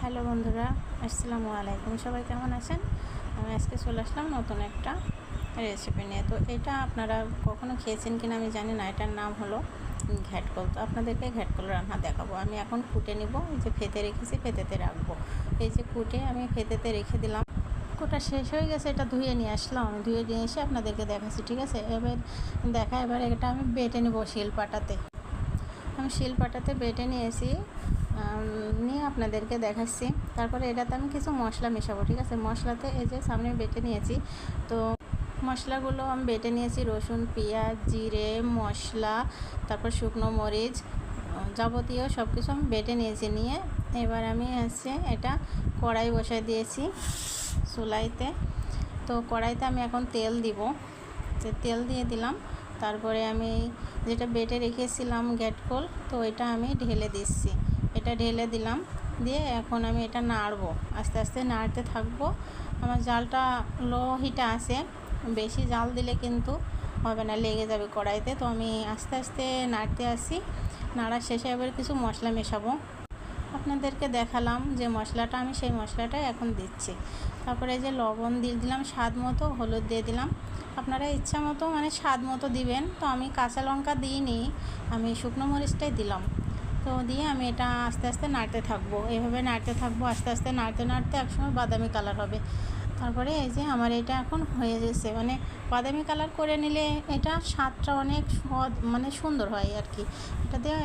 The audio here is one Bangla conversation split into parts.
হ্যালো বন্ধুরা, আসসালামু আলাইকুম। সবাই কেমন আছেন? আমি আজকে চলে আসলাম নতুন একটা রেসিপি নিয়ে। তো এটা আপনারা কখনো খেয়েছেন কিনা আমি জানি না। এটার নাম হলো ঘ্যাটকল। তো আপনাদেরকে ঘ্যাটকল রান্না দেখাবো। আমি এখন কুটে নিব। এই যে ফেতে রেখেছি, ফেতেতে রাখবো। এই যে কুটে আমি ফেতেতে রেখে দিলাম। কোটা শেষ হয়ে গেছে, এটা ধুয়ে নিয়ে আসলাম। আমি ধুয়ে নিয়ে এসে আপনাদেরকে দেখাচ্ছি, ঠিক আছে? এবার এটা আমি বেটে নেব শিলপাটাতে। আমি শিলপাটাতে বেটে নিয়েছি, নিয়ে আপনাদেরকে দেখাচ্ছি। তারপরে এটাতে আমি কিছু মশলা মেশাবো, ঠিক আছে? মশলাতে এই যে সামনে বেটে নিয়েছি। তো মশলাগুলো আমি বেটে নিয়েছি, রসুন, পেঁয়াজ, জিরে, মশলা, তারপর শুকনো মরিচ, যাবতীয় সব কিছু আমি বেটে নিয়েছি। নিয়ে এবার আমি এটা কড়াই বসায় দিয়েছি চুলাইতে। তো কড়াইতে আমি এখন তেল দিব। তেল দিয়ে দিলাম। তারপরে আমি যেটা বেটে রেখেছিলাম ঘ্যাটকল, তো এটা আমি ঢেলে দিচ্ছি। এটা ঢেলে দিলাম, দিয়ে এখন আমি এটা নাড়বো, আস্তে আস্তে নাড়তে থাকবো। আমার জালটা লো হিটে আছে, বেশি জাল দিলে কিন্তু হবে না, লেগে যাবে কড়াইতে। তো আমি আস্তে আস্তে নাড়তে আসি। নাড়া শেষে এবার কিছু মশলা মেশাবো। আপনাদেরকে দেখালাম যে মশলাটা, আমি সেই মশলাটাই এখন দিচ্ছি। তারপরে এই যে লবণ দিয়ে দিলাম স্বাদ মতো, হলুদ দিয়ে দিলাম। আপনারা ইচ্ছা মতো মানে স্বাদ মতো দিবেন। তো আমি কাঁচা লঙ্কা দিইনি, আমি শুকনো মরিচটাই দিলাম। তো দিয়ে আমি এটা আস্তে আস্তে নাড়তে থাকবো, এভাবে নাড়তে থাকবো। আস্তে আস্তে নাড়তে নাড়তে একসময় বাদামি কালার হবে। তারপরে এই যে আমার এটা এখন হয়ে গেছে, মানে বাদামি কালার করে নিলে এটা স্বাদটা অনেক মানে সুন্দর হয় আর কি। এটা দিয়ে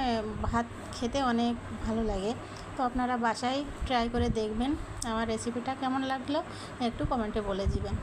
ভাত খেতে অনেক ভালো লাগে। তো আপনারা বাসায় ট্রাই করে দেখবেন। আমার রেসিপিটা কেমন লাগলো একটু কমেন্টে বলে দিবেন।